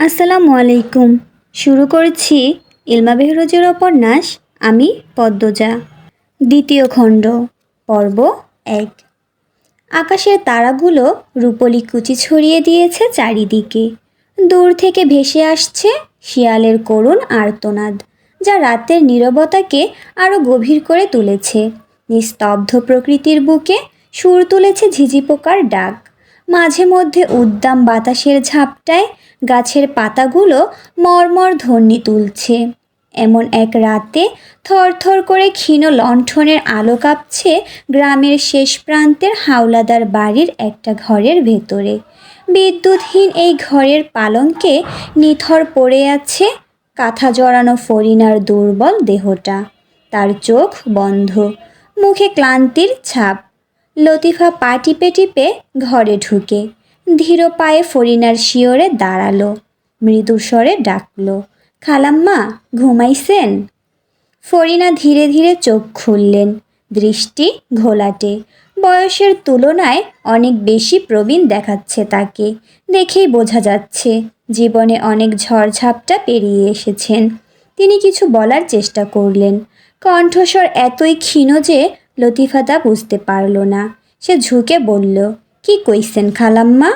আসসালামু আলাইকুম। শুরু করছি ইলমা বেহরোজের উপন্যাস আমি পদ্মজা, দ্বিতীয় খণ্ড, পর্ব ১। আকাশের তারাগুলো রূপলি কুচি ছড়িয়ে দিয়েছে চারিদিকে। দূর থেকে ভেসে আসছে শিয়ালের করুণ আর্তনাদ, যা রাতের নীরবতাকে আরও গভীর করে তুলেছে। নিস্তব্ধ প্রকৃতির বুকে সুর তুলেছে ঝিঝি পোকার ডাক। মাঝে মধ্যে উদ্দাম বাতাসের ঝাপটায় গাছের পাতাগুলো মর্মর ধ্বনি তুলছে। এমন এক রাতে থরথর করে ক্ষীণ লণ্ঠনের আলো কাঁপছে গ্রামের শেষ প্রান্তের হাওলাদার বাড়ির একটা ঘরের ভেতরে। বিদ্যুৎহীন এই ঘরের পালঙ্কে নিথর পড়ে আছে কাঁথা জড়ানো ফরিনার দুর্বল দেহটা। তার চোখ বন্ধ, মুখে ক্লান্তির ছাপ। লতিফা পা টিপে টিপে ঘরে ঢুকে ধীর পায়ে ফরিনার শিয়রে দাঁড়ালো। মৃদু স্বরে ডাকলো, খালাম্মা ঘুমাইছেন? ফরিনা ধীরে ধীরে চোখ খুললেন, দৃষ্টি ঘোলাটে। বয়সের তুলনায় অনেক বেশি প্রবীণ দেখাচ্ছে তাকে। দেখেই বোঝা যাচ্ছে জীবনে অনেক ঝড়ঝাপটা পেরিয়ে এসেছেন। তিনি কিছু বলার চেষ্টা করলেন, কণ্ঠস্বর এতই ক্ষীণ যে লতিফা তা বুঝতে পারল না। সে ঝুঁকে বলল, কি কইছেন খালাম্মা?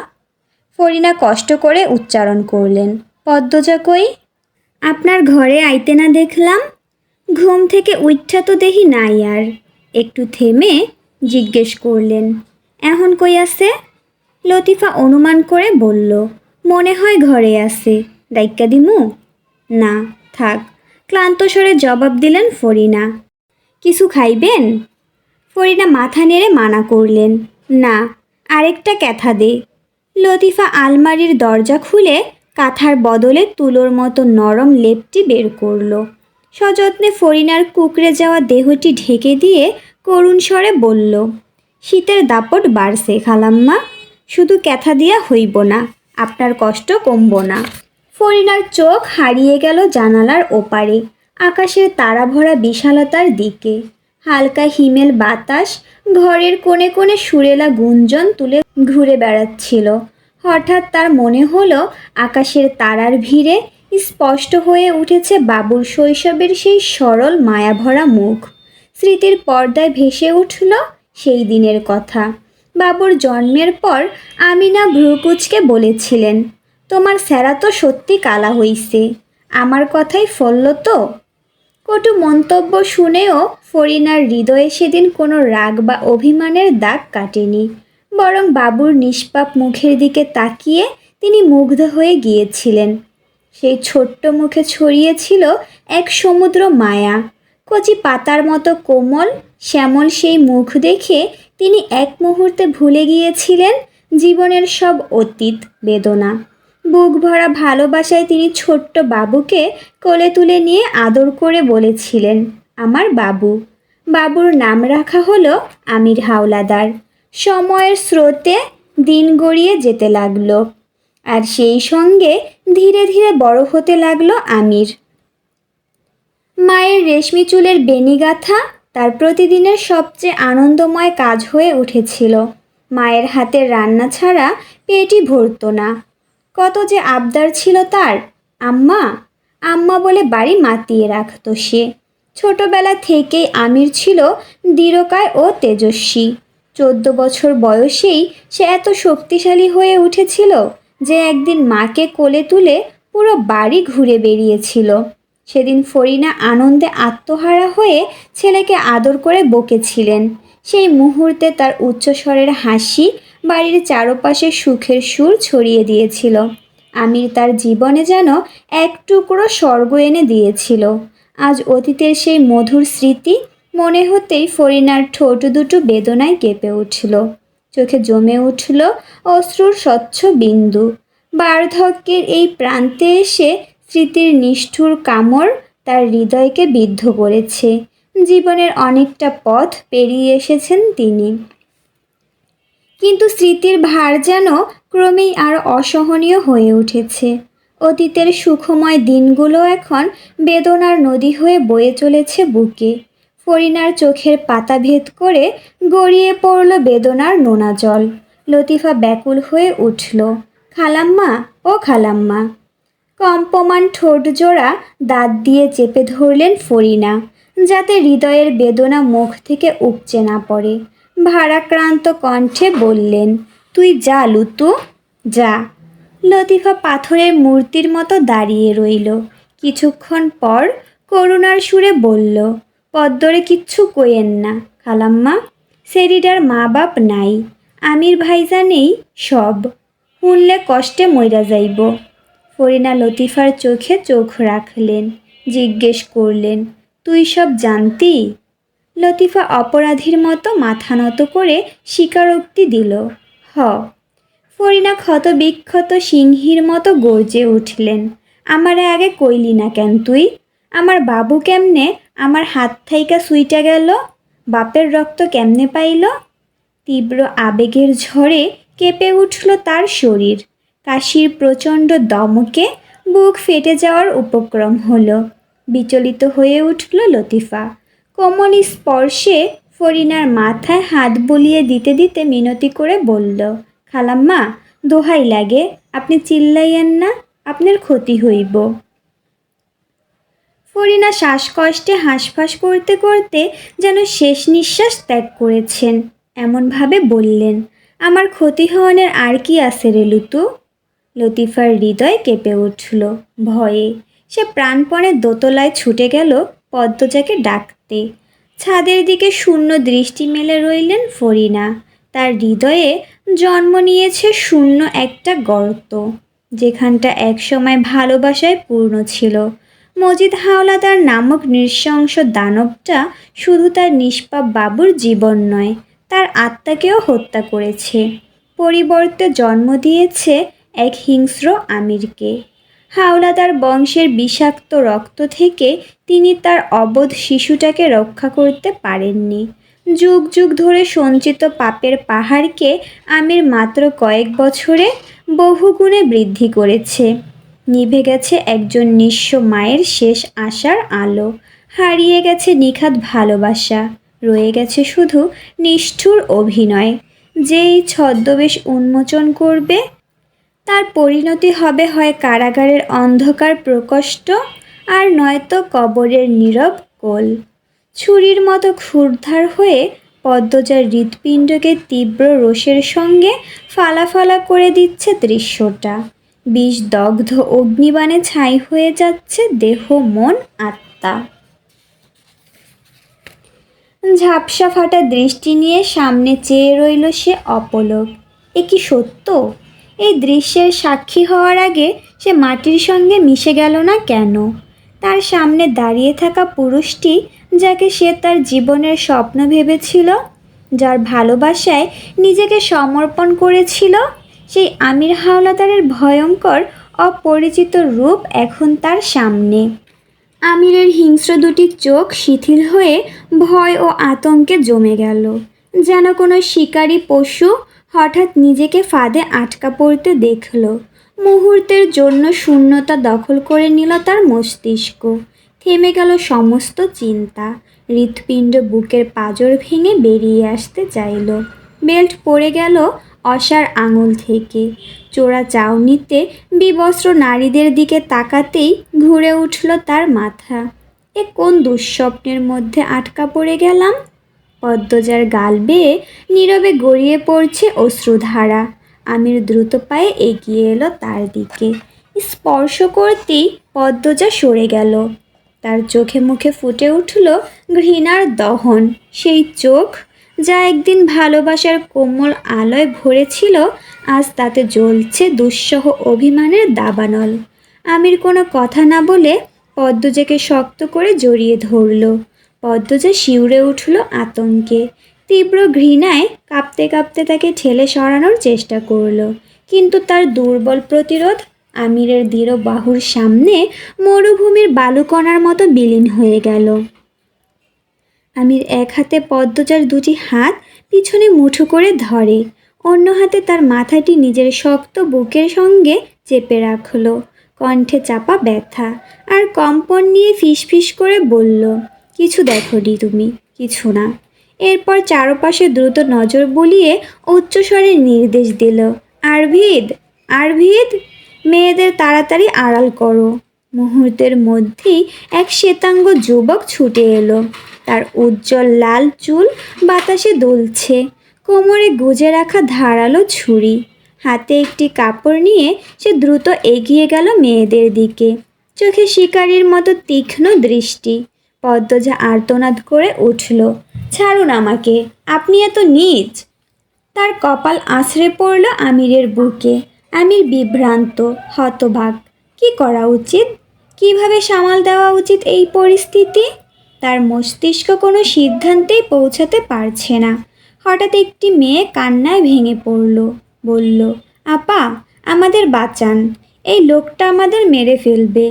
ফরিনা কষ্ট করে উচ্চারণ করলেন, পদ্মজা কই? আপনার ঘরে আইতে না দেখলাম? ঘুম থেকে উইঠা তো দেখি নাই আর। একটু থেমে জিজ্ঞেস করলেন, এখন কই আছে? লতিফা অনুমান করে বলল, মনে হয় ঘরে আছে, ডাইক্কা দিমু? না, থাক, ক্লান্ত স্বরে জবাব দিলেন ফরিনা। কিছু খাইবেন? ফরিনা মাথা নেড়ে মানা করলেন, না, আরেকটা ক্যাথা দে। লতিফা আলমারির দরজা খুলে কাঁথার বদলে তুলোর মতো নরম লেপটি বের করলো। সযত্নে ফরিনার কুকড়ে যাওয়া দেহটি ঢেকে দিয়ে করুণ স্বরে বলল, শীতের দাপট বাড়ছে খালাম্মা, শুধু ক্যাথা দিয়া হইব না, আপনার কষ্ট কমব না। ফরিনার চোখ হারিয়ে গেল জানালার ওপারে, আকাশের তারা ভরা বিশালতার দিকে। হালকা হিমেল বাতাস ঘরের কোণে কোণে সুরেলা গুঞ্জন তুলে ঘুরে বেড়াচ্ছিল। হঠাৎ তার মনে হলো আকাশের তারার ভিড়ে স্পষ্ট হয়ে উঠেছে বাবুর শৈশবের সেই সরল মায়াভরা মুখ। স্মৃতির পর্দায় ভেসে উঠল সেই দিনের কথা। বাবুর জন্মের পর আমিনা ভ্রুকুচকে বলেছিলেন, তোমার স্যারা তো সত্যি কালা হইছে, আমার কথাই ফলল তো। কটু মন্তব্য শুনেও ফরিনার হৃদয়ে সেদিন কোনো রাগ বা অভিমানের দাগ কাটেনি, বরং বাবুর নিষ্পাপ মুখের দিকে তাকিয়ে তিনি মুগ্ধ হয়ে গিয়েছিলেন। সেই ছোট্ট মুখে ছড়িয়েছিল এক সমুদ্র মায়া। কচি পাতার মতো কোমল শ্যামল সেই মুখ দেখে তিনি এক মুহূর্তে ভুলে গিয়েছিলেন জীবনের সব অতীত বেদনা। বুক ভরা ভালোবাসায় তিনি ছোট্ট বাবুকে কোলে তুলে নিয়ে আদর করে বলেছিলেন, আমার বাবু। বাবুর নাম রাখা হলো আমির হাওলাদার। সময়ের স্রোতে দিন গড়িয়ে যেতে লাগলো, আর সেই সঙ্গে ধীরে ধীরে বড় হতে লাগলো আমির। মায়ের রেশমি চুলের বেনি গাঁথা তার প্রতিদিনের সবচেয়ে আনন্দময় কাজ হয়ে উঠেছিল। মায়ের হাতের রান্না ছাড়া পেটই ভরত না। কত যে আবদার ছিল তার, আম্মা আম্মা বলে বাড়ি মাতিয়ে রাখত সে। ছোটবেলা থেকেই আমির ছিল দৃঢ়কায় ও তেজস্বী। 14 বছর বয়সেই সে এত শক্তিশালী হয়ে উঠেছিল যে একদিন মাকে কোলে তুলে পুরো বাড়ি ঘুরে বেরিয়েছিল। সেদিন ফরিনা আনন্দে আত্মহারা হয়ে ছেলেকে আদর করে বকেছিলেন। সেই মুহূর্তে তার উচ্চস্বরের হাসি বাড়ির চারপাশে সুখের সুর ছড়িয়ে দিয়েছিল। আমির তার জীবনে যেন এক টুকরো স্বর্গ এনে দিয়েছিল। আজ অতীতের সেই মধুর স্মৃতি মনে হতেই ফরিনার ঠোঁট দুটো বেদনায় কেঁপে উঠল। চোখে জমে উঠল অশ্রুর স্বচ্ছ বিন্দু। বার্ধক্যের এই প্রান্তে এসে স্মৃতির নিষ্ঠুর কামড় তার হৃদয়কে বিদ্ধ করেছে। জীবনের অনেকটা পথ পেরিয়ে এসেছেন তিনি, কিন্তু স্মৃতির ভার যেন ক্রমেই আরও অসহনীয় হয়ে উঠেছে। অতীতের সুখময় দিনগুলো এখন বেদনার নদী হয়ে বয়ে চলেছে বুকে। ফরিনার চোখের পাতা ভেদ করে গড়িয়ে পড়ল বেদনার নোনা জল। লতিফা ব্যাকুল হয়ে উঠল, খালাম্মা ও খালাম্মা। কম্পমান ঠোঁটজোড়া দাঁত দিয়ে চেপে ধরলেন ফরিনা, যাতে হৃদয়ের বেদনা মুখ থেকে উপচে না পড়ে। ভারাক্রান্ত কণ্ঠে বললেন, তুই যা লুতু, যা। লতিফা পাথরের মূর্তির মতো দাঁড়িয়ে রইল। কিছুক্ষণ পর করুণার সুরে বলল, পদ্মরে কিচ্ছু কইেন না খালাম্মা, সেরিডার মা বাপ নাই, আমির ভাইজানেই সব, শুনলে কষ্টে মইরা যাইব। ফরিনা লতিফার চোখে চোখ রাখলেন, জিজ্ঞেস করলেন, তুই সব জানতি? লতিফা অপরাধীর মতো মাথা নত করে স্বীকারোক্তি দিল, হ। ফরিনা ক্ষত বিক্ষত সিংহীর মতো গর্জে উঠলেন, আমারে আগে কইলি না কেন তুই? আমার বাবু কেমনে আমার হাত থাইকা সুইটা গেল? বাপের রক্ত কেমনে পাইল? তীব্র আবেগের ঝড়ে কেঁপে উঠল তার শরীর। কাশির প্রচণ্ড দমকে বুক ফেটে যাওয়ার উপক্রম হলো। বিচলিত হয়ে উঠল লতিফা। কোমল স্পর্শে ফরিনার মাথায় হাত বুলিয়ে দিতে দিতে মিনতি করে বলল, খালাম্মা, দোহাই লাগে, আপনি চিল্লাইয়েন না, আপনার ক্ষতি হইব। ফরিনা শ্বাসকষ্টে হাঁসফাঁস করতে করতে যেন শেষ নিঃশ্বাস ত্যাগ করেছেন, এমনভাবে বললেন, আমার ক্ষতি হওয়ানের আর কি আছে রে লুতু? লতিফার হৃদয় কেঁপে উঠল ভয়ে। সে প্রাণপণে দোতলায় ছুটে গেল পদ্মজাকে ডাকতে। ছাদের দিকে শূন্য দৃষ্টি মেলে রইলেন ফরিনা। তার হৃদয়ে জন্ম নিয়েছে শূন্য একটা গর্ত, যেখানটা একসময় ভালোবাসায় পূর্ণ ছিল। মজিদ হাওলাদার নামক নৃশংস দানবটা শুধু তার নিষ্পাপ বাবুর জীবন নয়, তার আত্মাকেও হত্যা করেছে। পরিবর্তে জন্ম দিয়েছে এক হিংস্র আমিরকে। হাওলাদার বংশের বিষাক্ত রক্ত থেকে তিনি তার অবোধ শিশুটাকে রক্ষা করতে পারেননি। যুগ যুগ ধরে সঞ্চিত পাপের পাহাড়কে আমির মাত্র কয়েক বছরে বহুগুণে বৃদ্ধি করেছে। নিভে গেছে একজন নিঃস্ব মায়ের শেষ আশার আলো, হারিয়ে গেছে নিখাত ভালোবাসা, রয়ে গেছে শুধু নিষ্ঠুর অভিনয়। যেই ছদ্মবেশ উন্মোচন করবে তার পরিণতি হবে হয় কারাগারের অন্ধকার প্রকোষ্ঠ, আর নয়তো কবরের নীরব কোল। ছুরির মতো ক্ষুরধার হয়ে পদ্মজার হৃৎপিণ্ডকে তীব্র রোষের সঙ্গে ফালা করে দিচ্ছে দৃশ্যটা। বিষদগ্ধ অগ্নিবাণে ছাই হয়ে যাচ্ছে দেহ, মন, আত্মা। ঝাপসা ফাটা দৃষ্টি নিয়ে সামনে চেয়ে রইল সে অপলক। এ কি সত্য? এই দৃশ্যের সাক্ষী হওয়ার আগে সে মাটির সঙ্গে মিশে গেল না কেন? তার সামনে দাঁড়িয়ে থাকা পুরুষটি, যাকে সে তার জীবনের স্বপ্ন ভেবেছিল, যার ভালোবাসায় নিজেকে সমর্পণ করেছিল, সেই আমির হাওলাদারের ভয়ঙ্কর অপরিচিত রূপ এখন তার সামনে। আমিরের হিংস্র দুটি চোখ শিথিল হয়ে ভয় ও আতঙ্কে জমে গেল, যেন কোনো শিকারী পশু হঠাৎ নিজেকে ফাঁদে আটকা পড়তে দেখল। মুহূর্তের জন্য শূন্যতা দখল করে নিল তার মস্তিষ্ক। থেমে গেল সমস্ত চিন্তা। হৃৎপিণ্ড বুকের পাঁজর ভেঙে বেরিয়ে আসতে চাইল। বেল্ট পড়ে গেল অসার আঙুল থেকে। চোরা চাউনিতে বিবস্ত্র নারীদের দিকে তাকাতেই ঘুরে উঠল তার মাথা। এ কোন দুঃস্বপ্নের মধ্যে আটকা পড়ে গেলাম? পদ্মজার গাল বেয়ে নীরবে গড়িয়ে পড়ছে অশ্রুধারা। আমির দ্রুত পায়ে এগিয়ে এলো তার দিকে। স্পর্শ করতেই পদ্মজা সরে গেল। তার চোখে মুখে ফুটে উঠল ঘৃণার দহন। সেই চোখ, যা একদিন ভালোবাসার কোমল আলোয় ভরেছিল, আজ তাতে জ্বলছে দুঃসহ অভিমানের দাবানল। আমির কোনো কথা না বলে পদ্মজাকে শক্ত করে জড়িয়ে ধরল। পদ্মজা শিউরে উঠল আতঙ্কে। তীব্র ঘৃণায় কাঁপতে কাঁপতে তাকে ঠেলে সরানোর চেষ্টা করল, কিন্তু তার দুর্বল প্রতিরোধ আমিরের দৃঢ় বাহুর সামনে মরুভূমির বালুকণার মতো বিলীন হয়ে গেল। আমির এক হাতে পদ্মজার দুটি হাত পিছনে মুঠো করে ধরে, অন্য হাতে তার মাথাটি নিজের শক্ত বুকের সঙ্গে চেপে রাখল। কণ্ঠে চাপা ব্যথা আর কম্পন নিয়ে ফিসফিস করে বলল, কিছু দেখোনি তুমি? কিছু না। এরপর চারপাশে দ্রুত নজর বুলিয়ে উচ্চস্বরে নির্দেশ দিল, আরভিদ, আরভিদ। মেয়েদের তাড়াতাড়ি আড়াল করো। মুহূর্তের মধ্যেই এক শ্বেতাঙ্গ যুবক ছুটে এলো। তার উজ্জ্বল লাল চুল বাতাসে দুলছে, কোমরে গুজে রাখা ধারালো ছুরি হাতে একটি কাপড় নিয়ে সে দ্রুত এগিয়ে গেল মেয়েদের দিকে। চোখে শিকারীর মতো তীক্ষ্ণ দৃষ্টি। পদ্মজা আর্তনাদ করে উঠল, ছাড়ুন আমাকে, আপনি এত নীচ। তার কপাল আছড়ে পড়ল আমিরের বুকে। আমির বিভ্রান্ত, হতবাক। কি করা উচিত, কিভাবে সামাল দেওয়া উচিত এই পরিস্থিতি? তার মস্তিষ্ক কোনো সিদ্ধান্তেই পৌঁছাতে পারছে না। হঠাৎ একটি মেয়ে কান্নায় ভেঙে পড়ল, বলল, আপা, আমাদের বাঁচান, এই লোকটা আমাদের মেরে ফেলবে।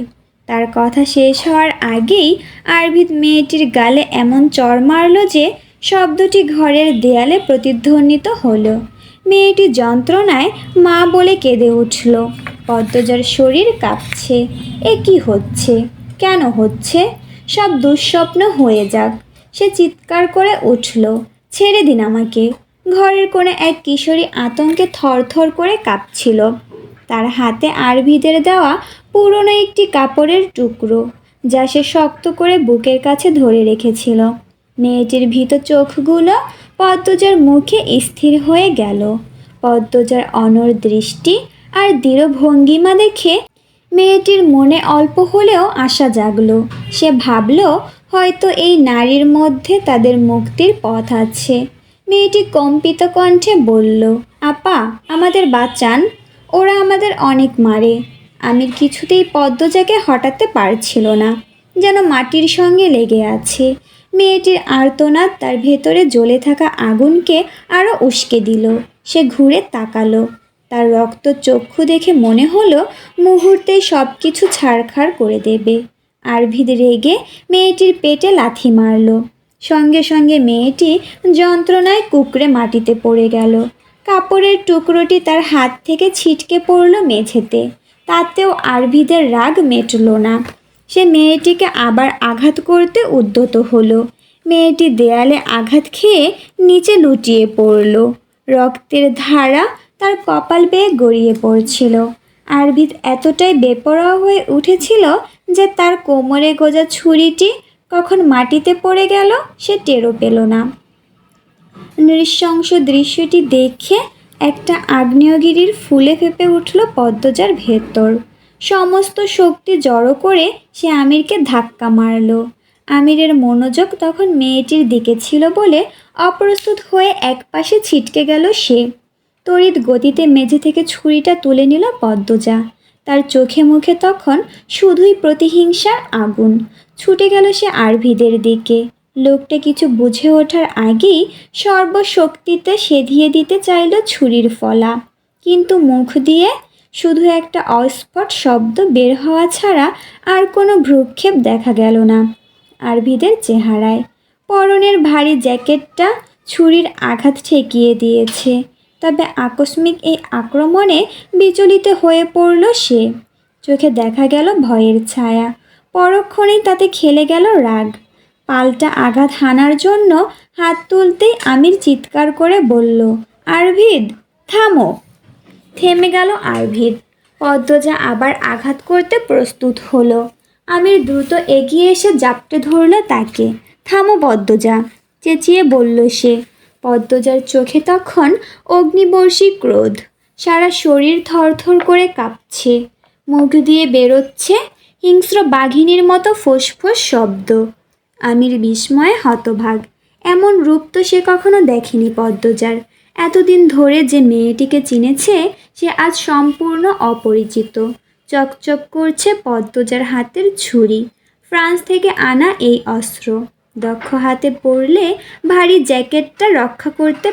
তার কথা শেষ হওয়ার আগেই আরভিদ মেয়েটির গালে এমন চড় মারল যে শব্দটি ঘরের দেয়ালে প্রতিধ্বনিত হলো। মেয়েটি যন্ত্রণায় মা বলে কেঁদে উঠল। পদ্মজার শরীর কাঁপছে। এ কি হচ্ছে, কেন হচ্ছে? সব দুঃস্বপ্ন হয়ে যাক। সে চিৎকার করে উঠল, ছেড়ে দিন আমাকে। ঘরের কোণে এক কিশোরী আতঙ্কে থরথর করে কাঁপছিল। তার হাতে আরভিদের দেওয়া পুরনো একটি কাপড়ের টুকরো, যা সে শক্ত করে বুকের কাছে ধরে রেখেছিল। মেয়েটির ভীত চোখগুলো পদ্মজার মুখে স্থির হয়ে গেল। পদ্মজার অনড় দৃষ্টি আর দৃঢ় ভঙ্গিমা দেখে মেয়েটির মনে অল্প হলেও আশা জাগল। সে ভাবল, হয়তো এই নারীর মধ্যে তাদের মুক্তির পথ আছে। মেয়েটি কম্পিত কণ্ঠে বলল, আপা, আমাদের বাঁচান, ওরা আমাদের অনেক মারে। আমির কিছুতেই পদ্মজাকে হটাতে পারছিল না, যেন মাটির সঙ্গে লেগে আছে। মেয়েটির আর্তনাদ তার ভেতরে জ্বলে থাকা আগুনকে আরও উস্কে দিল। সে ঘুরে তাকালো। তার রক্ত চক্ষু দেখে মনে হলো মুহূর্তেই সব কিছু ছাড়খাড় করে দেবে। আরভিদ রেগে মেয়েটির পেটে লাথি মারল। সঙ্গে সঙ্গে মেয়েটি যন্ত্রণায় কুঁকড়ে মাটিতে পড়ে গেল। কাপড়ের টুকরোটি তার হাত থেকে ছিটকে পড়ল মেঝেতে। তাতেও আরভিদের রাগ মেটল না। সে মেয়েটিকে আবার আঘাত করতে উদ্যত হলো। মেয়েটি দেয়ালে আঘাত খেয়ে নিচে লুটিয়ে পড়ল। রক্তের ধারা তার কপাল বেয়ে গড়িয়ে পড়ছিল। আরভিদ এতটাই বেপরোয়া হয়ে উঠেছিল যে তার কোমরে গোজা ছুরিটি কখন মাটিতে পড়ে গেল সে টেরও পেল না। নৃশংস দৃশ্যটি দেখে একটা আগ্নেয়গিরির ফুলে ফেঁপে উঠল পদ্মজার ভেতর। সমস্ত শক্তি জড়ো করে সে আমিরকে ধাক্কা মারল। আমিরের মনোযোগ তখন মেয়েটির দিকে ছিল বলে অপ্রস্তুত হয়ে একপাশে ছিটকে গেল সে। তড়িৎ গতিতে মেঝে থেকে ছুরিটা তুলে নিল পদ্মজা। তার চোখে মুখে তখন শুধুই প্রতিহিংসার আগুন। ছুটে গেল সে আরভিদের দিকে। লোকটা কিছু বুঝে ওঠার আগেই সর্বশক্তিতে সেধিয়ে দিতে চাইল ছুরির ফলা, কিন্তু মুখ দিয়ে শুধু একটা অস্ফুট শব্দ বের হওয়া ছাড়া আর কোনো ভ্রুক্ষেপ দেখা গেল না আরভিদের চেহারায়। পরনের ভারী জ্যাকেটটা ছুরির আঘাত ঠেকিয়ে দিয়েছে, তবে আকস্মিক এই আক্রমণে বিচলিত হয়ে পড়ল সে। চোখে দেখা গেল ভয়ের ছায়া, পরক্ষণেই তাতে খেলে গেল রাগ। পাল্টা আঘাত হানার জন্য হাত তুলতেই আমির চিৎকার করে বলল, আরভিদ, থামো। থেমে গেল আরভিদ। পদ্মজা আবার আঘাত করতে প্রস্তুত হলো। আমির দ্রুত এগিয়ে এসে জাপটে ধরল তাকে। থামো পদ্মজা, চেঁচিয়ে বলল সে। পদ্মজার চোখে তখন অগ্নিবর্ষী ক্রোধ। সারা শরীর থরথর করে কাঁপছে। মুখ দিয়ে বেরোচ্ছে হিংস্র বাঘিনীর মতো ফোঁস-ফোঁস শব্দ। আমির বিস্ময়ে হতভাগ। এমন রূপ তো সে কখনো দেখেনি পদ্মজার। এতদিন ধরে যে মেয়েটিকে চিনেছে সে আজ সম্পূর্ণ অপরিচিত। চকচক করছে পদ্মজার হাতের ছুরি, ফ্রান্স থেকে আনা এই অস্ত্র। দক্ষ হাতে পড়লে ভারী জ্যাকেটটা রক্ষা করতে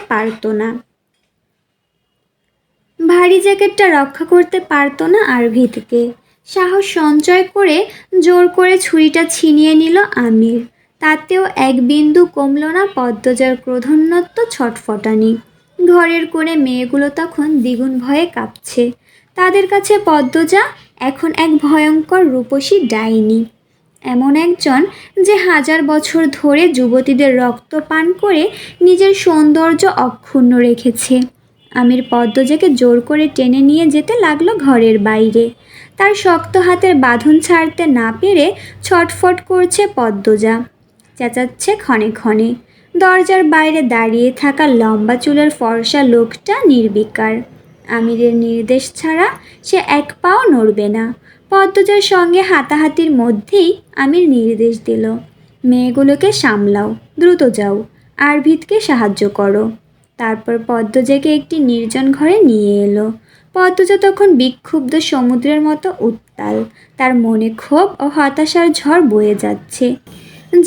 পারতো না। আরভিদকে। সাহস সঞ্চয় করে জোর করে ছুরিটা ছিনিয়ে নিল আমির। তাতেও এক বিন্দু কমল না পদ্মজার ক্রোধোন্মত্ত ছটফটানি। ঘরের কোণে মেয়েগুলো তখন দ্বিগুণ ভয়ে কাঁপছে। তাদের কাছে পদ্মজা এখন এক ভয়ঙ্কর রূপসী ডাইনি, এমন একজন যে 1000 বছর ধরে যুবতীদের রক্ত পান করে নিজের সৌন্দর্য অক্ষুণ্ণ রেখেছে। আমির পদ্মজাকে জোর করে টেনে নিয়ে যেতে লাগলো ঘরের বাইরে। তার শক্ত হাতের বাঁধন ছাড়তে না পেরে ছটফট করছে পদ্মজা, চেঁচাচ্ছে ক্ষণে ক্ষণে। দরজার বাইরে দাঁড়িয়ে থাকা লম্বা চুলের ফর্সা লোকটা নির্বিকার। আমিরের নির্দেশ ছাড়া সে এক পাও নড়বে না। পদ্মজার সঙ্গে হাতাহাতির মধ্যেই আমির নির্দেশ দিল, মেয়েগুলোকে সামলাও, দ্রুত যাও, আরভিদকে সাহায্য করো। তারপর পদ্মজাকে একটি নির্জন ঘরে নিয়ে এলো। পদ্মজা তখন বিক্ষুব্ধ সমুদ্রের মতো উত্তাল। তার মনে ক্ষোভ ও হতাশার ঝড় বয়ে যাচ্ছে,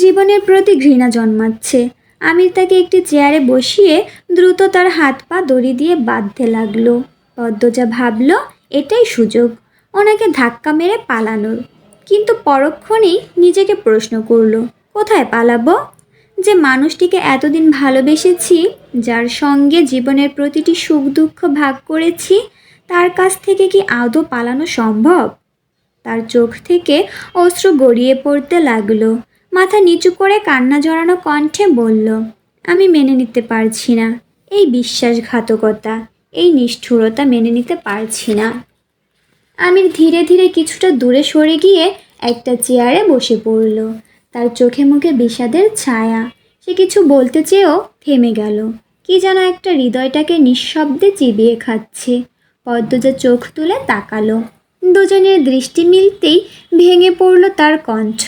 জীবনের প্রতি ঘৃণা জন্মাচ্ছে। আমির তাকে একটি চেয়ারে বসিয়ে দ্রুত তার হাত পা দড়ি দিয়ে বাঁধতে লাগলো। পদ্মজা ভাবল এটাই সুযোগ ওনাকে ধাক্কা মেরে পালানোর, কিন্তু পরক্ষণেই নিজেকে প্রশ্ন করলো, কোথায় পালাবো? যে মানুষটিকে এতদিন ভালোবেসেছি, যার সঙ্গে জীবনের প্রতিটি সুখ দুঃখ ভাগ করেছি, তার কাছ থেকে কি আদৌ পালানো সম্ভব? তার চোখ থেকে অশ্রু গড়িয়ে পড়তে লাগলো। মাথা নিচু করে কান্না জড়ানো কণ্ঠে বলল, আমি মেনে নিতে পারছি না এই বিশ্বাসঘাতকতা, এই নিষ্ঠুরতা মেনে নিতে পারছি না। আমির ধীরে ধীরে কিছুটা দূরে সরে গিয়ে একটা চেয়ারে বসে পড়ল। তার চোখে মুখে বিষাদের ছায়া। সে কিছু বলতে চেয়েও থেমে গেল। কি যেন একটা হৃদয়টাকে নিঃশব্দে চিবিয়ে খাচ্ছে। পদ্মজা চোখ তুলে তাকালো। দুজনের দৃষ্টি মিলতেই ভেঙে পড়ল তার কণ্ঠ,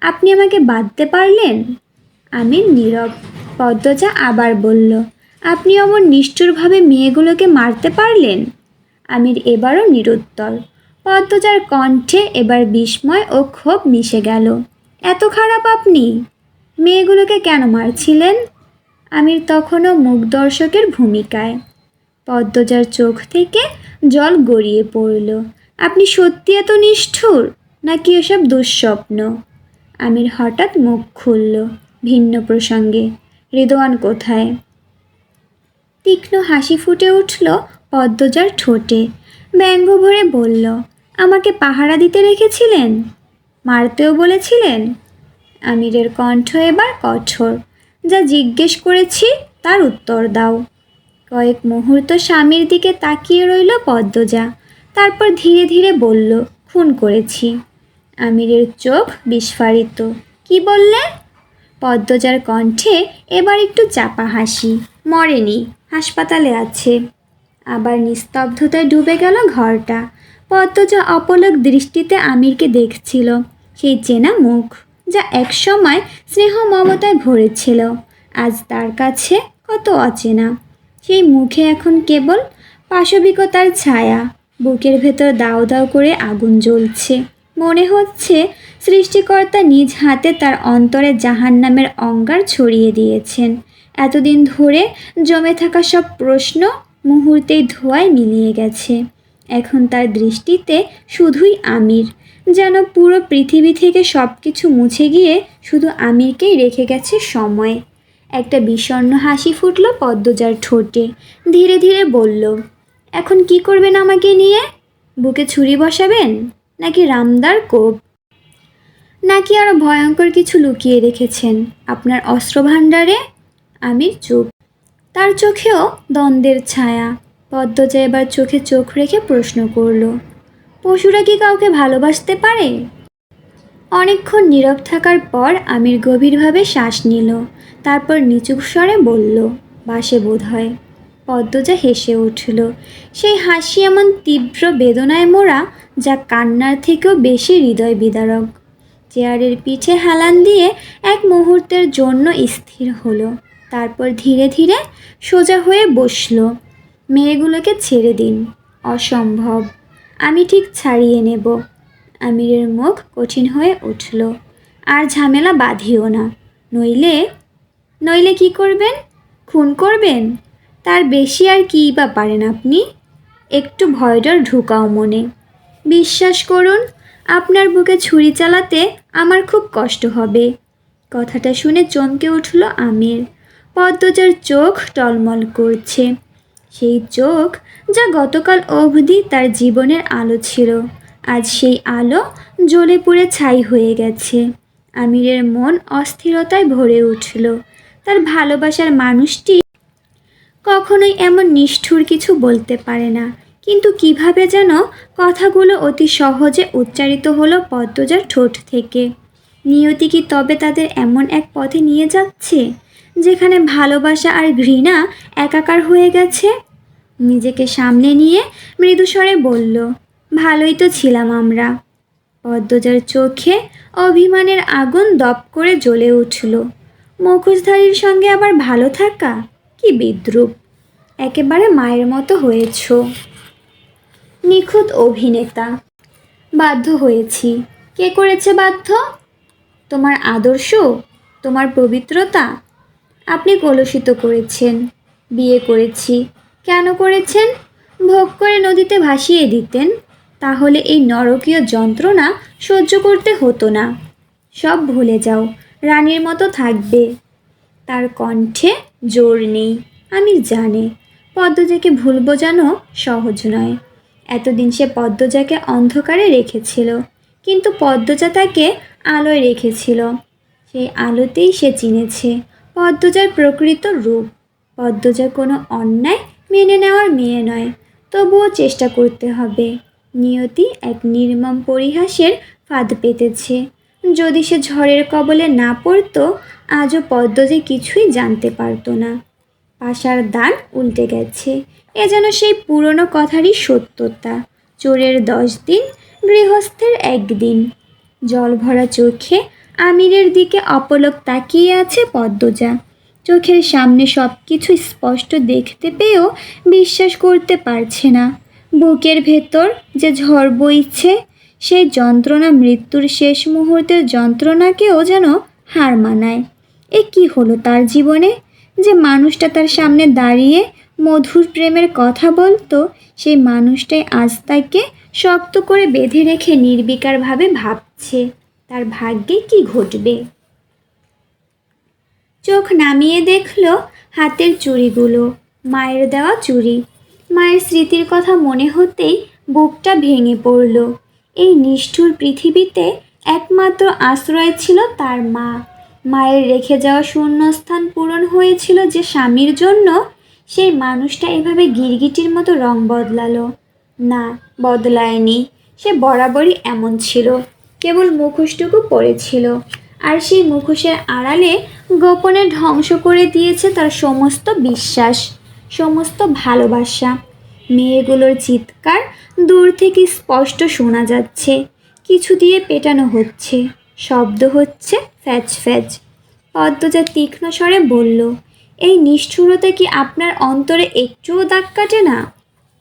আপনি আমাকে বাঁধতে পারলেন? আমির নীরব। পদ্মজা আবার বলল, আপনি অমন নিষ্ঠুরভাবে মেয়েগুলোকে মারতে পারলেন? আমির এবারও নিরুত্তর। পদ্মজার কণ্ঠে এবার বিস্ময় ও ক্ষোভ মিশে গেল। এত খারাপ আপনি? মেয়েগুলোকে কেন মারছিলেন? আমির তখনও মুখ দর্শকের ভূমিকায়। পদ্মজার চোখ থেকে জল গড়িয়ে পড়ল। আপনি সত্যি এত নিষ্ঠুর, নাকি এসব দুঃস্বপ্ন? আমির হঠাৎ মুখ খুলল ভিন্ন প্রসঙ্গে, রিদওয়ান কোথায়? তীক্ষ্ণ হাসি ফুটে উঠল পদ্মজার ঠোঁটে। ব্যঙ্গ ভরে বলল, আমাকে পাহারা দিতে রেখেছিলেন? মারতেও বলেছিলেন? আমিরের কণ্ঠ এবার কঠোর। যা জিজ্ঞেস করেছি তার উত্তর দাও। কয়েক মুহূর্ত স্বামীর দিকে তাকিয়ে রইল পদ্মজা, তারপর ধীরে ধীরে বলল, খুন করেছি। আমিরের চোখ বিস্ফারিত। কি বললে? পদ্মজার কণ্ঠে এবার একটু চাপা হাসি। মরেনি, হাসপাতালে আছে। আবার নিস্তব্ধতায় ডুবে গেল ঘরটা। পদ্মজা অপলক দৃষ্টিতে আমিরকে দেখছিল, সেই চেনা মুখ যা একসময় স্নেহ মমতায় ভরেছিল, আজ তার কাছে কত অচেনা। সেই মুখে এখন কেবল পাশবিকতার ছায়া। বুকের ভেতর দাউ দাউ করে আগুন জ্বলছে। মনে হচ্ছে সৃষ্টিকর্তা নিজ হাতে তার অন্তরে জাহান্নামের অঙ্গার ছড়িয়ে দিয়েছেন। এতদিন ধরে জমে থাকা সব প্রশ্ন মুহূর্তেই ধোঁয়ায় মিলিয়ে গেছে। এখন তার দৃষ্টিতে শুধুই আমির, যেন পুরো পৃথিবী থেকে সব কিছু মুছে গিয়ে শুধু আমিরকেই রেখে গেছে সময়। একটা বিষণ্ণ হাসি ফুটল পদ্মজার ঠোঁটে। ধীরে ধীরে বলল, এখন কি করবেন আমাকে নিয়ে? বুকে ছুরি বসাবেন, নাকি রামদার কোপ, নাকি আরও ভয়ঙ্কর কিছু লুকিয়ে রেখেছেন আপনার অস্ত্রভাণ্ডারে? আমির চুপ, তার চোখেও দ্বন্দ্বের ছায়া। পদ্মজা এবার চোখে চোখ রেখে প্রশ্ন করল, পশুরা কি কাউকে ভালোবাসতে পারে? অনেকক্ষণ নীরব থাকার পর আমির গভীরভাবে শ্বাস নিল। তারপর নিচু স্বরে বলল, বাসে বোধ হয়। পদ্মজা হেসে উঠল। সেই হাসি এমন তীব্র বেদনায় মোড়া, যা কান্নার থেকেও বেশি হৃদয় বিদারক। চেয়ারের পিঠে হেলান দিয়ে এক মুহূর্তের জন্য স্থির হলো, তারপর ধীরে ধীরে সোজা হয়ে বসল। মেয়েগুলোকে ছেড়ে দিন, অসম্ভব। আমি ঠিক ছাড়িয়ে নেব। আমিরের মুখ কঠিন হয়ে উঠল। আর ঝামেলা বাঁধিও না, নইলে নইলে কি করবেন? খুন করবেন? তার বেশি আর কী বা পারেন আপনি? একটু ভয়ডর ঢুকাও মনে। বিশ্বাস করুন, আপনার বুকে ছুরি চালাতে আমার খুব কষ্ট হবে। কথাটা শুনে চমকে উঠল আমির। পদ্মজার চোখ টলমল করছে, সেই চোখ যা গতকাল অবধি তার জীবনের আলো ছিল, আজ সেই আলো জ্বলে পুড়ে ছাই হয়ে গেছে। আমিরের মন অস্থিরতায় ভরে উঠল। তার ভালোবাসার মানুষটি কখনোই এমন নিষ্ঠুর কিছু বলতে পারে না, কিন্তু কিভাবে যেন কথাগুলো অতি সহজে উচ্চারিত হলো পদ্মজার ঠোঁট থেকে। নিয়তি কি তবে তাদের এমন এক পথে নিয়ে যাচ্ছে যেখানে ভালোবাসা আর ঘৃণা একাকার হয়ে গেছে? নিজেকে সামলে নিয়ে মৃদুস্বরে বলল, ভালোই তো ছিলাম আমরা। পদ্মজার চোখে অভিমানের আগুন দপ করে জ্বলে উঠল। মুখোশধারীর সঙ্গে আবার ভালো থাকা, কি বিদ্রূপ! একেবারে মায়ের মতো হয়েছ। নিখুঁত অভিনেতা। বাধ্য হয়েছি। কে করেছে বাধ্য? তোমার আদর্শ, তোমার পবিত্রতা। আপনি কলুষিত করেছেন। বিয়ে করেছি। কেন করেছেন? ভোগ করে নদীতে ভাসিয়ে দিতেন, তাহলে এই নরকীয় যন্ত্রণা সহ্য করতে হতো না। সব ভুলে যাও, রানীর মতো থাকবে। তার কণ্ঠে জোর নেই। আমি জানি পদ্মজাকে ভুল বোঝানো সহজ নয়। এতদিন সে পদ্মজাকে অন্ধকারে রেখেছিল, কিন্তু পদ্মজা তাকে আলোয় রেখেছিল। সেই আলোতেই সে চিনেছে পদ্মজার প্রকৃত রূপ। পদ্মজা কোনো অন্যায় মেনে নেওয়ার মেয়ে নয়, তবুও চেষ্টা করতে হবে। নিয়তি এক নির্মম পরিহাসের ফাঁদ পেতেছে। যদি সে ঝড়ের কবলে না পড়তো, আজও পদ্মজা কিছুই জানতে পারতো না। পাশার দান উল্টে গেছে, এ যেন সেই পুরনো কথারই সত্যতা। চোরের 10 দিন, গৃহস্থের 1 দিন। জল ভরা চোখে আমিরের দিকে অপলক তাকিয়ে আছে পদ্মজা। চোখের সামনে সব কিছু স্পষ্ট দেখতে পেয়েও বিশ্বাস করতে পারছে না। বুকের ভেতর যে ঝড় বইছে, সেই যন্ত্রণা মৃত্যুর শেষ মুহূর্তের যন্ত্রণাকেও যেন হার মানায়। এ কি হলো তার জীবনে? যে মানুষটা তার সামনে দাঁড়িয়ে মধুর প্রেমের কথা বলতো, সেই মানুষটাই আজ তাকে শক্ত করে বেঁধে রেখে নির্বিকারভাবে ভাবছে তার ভাগ্যে কি ঘটবে। চোখ নামিয়ে দেখল হাতের চুড়িগুলো, মায়ের দেওয়া চুড়ি। মায়ের স্মৃতির কথা মনে হতেই বুকটা ভেঙে পড়ল। এই নিষ্ঠুর পৃথিবীতে একমাত্র আশ্রয় ছিল তার মা। মায়ের রেখে যাওয়া শূন্যস্থান পূরণ হয়েছিল যে স্বামীর জন্য, সেই মানুষটা এভাবে গিরগিটির মতো রং বদলালো। না, বদলায়নি। সে বরাবরই এমন ছিল, কেবল মুখোশটুকু পড়েছিল। আর সেই মুখোশের আড়ালে গোপনে ধ্বংস করে দিয়েছে তার সমস্ত বিশ্বাস, সমস্ত ভালোবাসা। মেয়েগুলোর চিৎকার দূর থেকে স্পষ্ট শোনা যাচ্ছে। কিছু দিয়ে পেটানো হচ্ছে, শব্দ হচ্ছে ফ্যাচ ফ্যাচ। পদ্মজা তীক্ষ্ণ স্বরে বলল, এই নিষ্ঠুরতা কি আপনার অন্তরে একটুও দাগ কাটে না?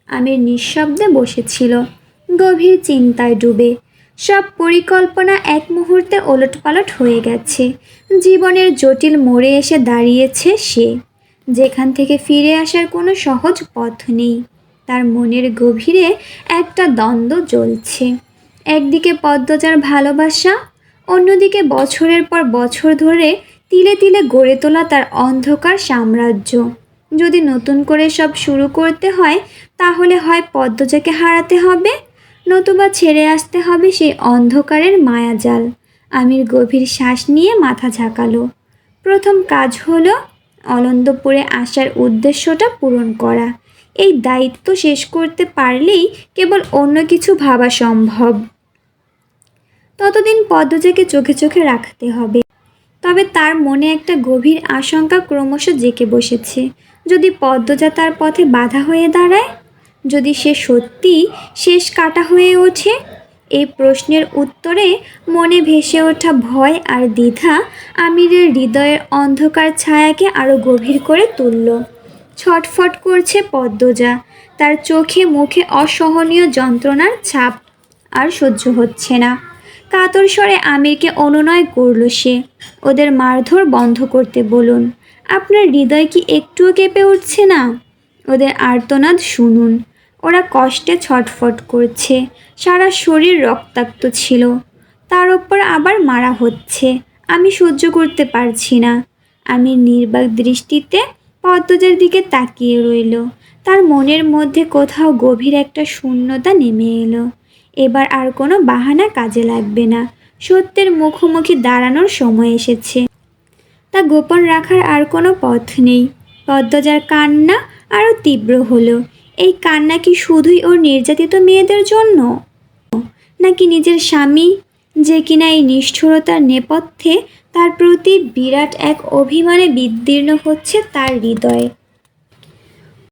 আমির নিঃশব্দে বসেছিল, গভীর চিন্তায় ডুবে। সব পরিকল্পনা এক মুহূর্তে ওলটপালট হয়ে গেছে। জীবনের জটিল মোড়ে এসে দাঁড়িয়েছে সে, যেখান থেকে ফিরে আসার কোনো সহজ পথ নেই। তার মনের গভীরে একটা দ্বন্দ্ব জ্বলছে। একদিকে পদ্মজার ভালোবাসা, অন্যদিকে বছরের পর বছর ধরে তিলে তিলে গড়ে তোলা তার অন্ধকার সাম্রাজ্য। যদি নতুন করে সব শুরু করতে হয়, তাহলে হয় পদ্মজাকে হারাতে হবে, নতুবা ছেড়ে আসতে হবে সেই অন্ধকারের মায়াজাল। আমির গভীর শ্বাস নিয়ে মাথা ঝাঁকালো। প্রথম কাজ হলো অলন্দপুরে আসার উদ্দেশ্যটা পূরণ করা। এই দায়িত্ব শেষ করতে পারলেই কেবল অন্য কিছু ভাবা সম্ভব। ততদিন পদ্মজাকে চোখে চোখে রাখতে হবে। তবে তার মনে একটা গভীর আশঙ্কা ক্রমশ জেঁকে বসেছে। যদি পদ্মজা তার পথে বাধা হয়ে দাঁড়ায়, যদি সে সত্যি শেষ কাটা হয়ে ওঠে। এই প্রশ্নের উত্তরে মনে ভেসে ওঠা ভয় আর দ্বিধা আমিরের হৃদয়ের অন্ধকার ছায়াকে আরও গভীর করে তুলল। ছটফট করছে পদ্মজা, তার চোখে মুখে অসহনীয় যন্ত্রণার ছাপ। আর সহ্য হচ্ছে না। কাতর স্বরে আমিরকে অনুনয় করল সে, ওদের মারধর বন্ধ করতে বলুন। আপনার হৃদয় কি একটুও কেঁপে উঠছে না? ওদের আর্তনাদ শুনুন। ওরা কষ্টে ছটফট করছে, সারা শরীর রক্তাক্ত ছিল, তার ওপর আবার মারা হচ্ছে। আমি সহ্য করতে পারছি না। আমি নির্বাক দৃষ্টিতে পদ্মজার দিকে তাকিয়ে রইল। তার মনের মধ্যে কোথাও গভীর একটা শূন্যতা নেমে এলো। এবার আর কোনো বাহানা কাজে লাগবে না। সত্যের মুখোমুখি দাঁড়ানোর সময় এসেছে। তা গোপন রাখার আর কোনো পথ নেই। পদ্মজার কান্না আরও তীব্র হলো। এই কান্না কি শুধুই ওর নির্যাতিত মেয়েদের জন্য, নাকি নিজের স্বামী, যে কিনা এই নিষ্ঠুরতার নেপথ্যে তার প্রতি বিরাট এক অভিমানে বিদীর্ণ হচ্ছে তার হৃদয়?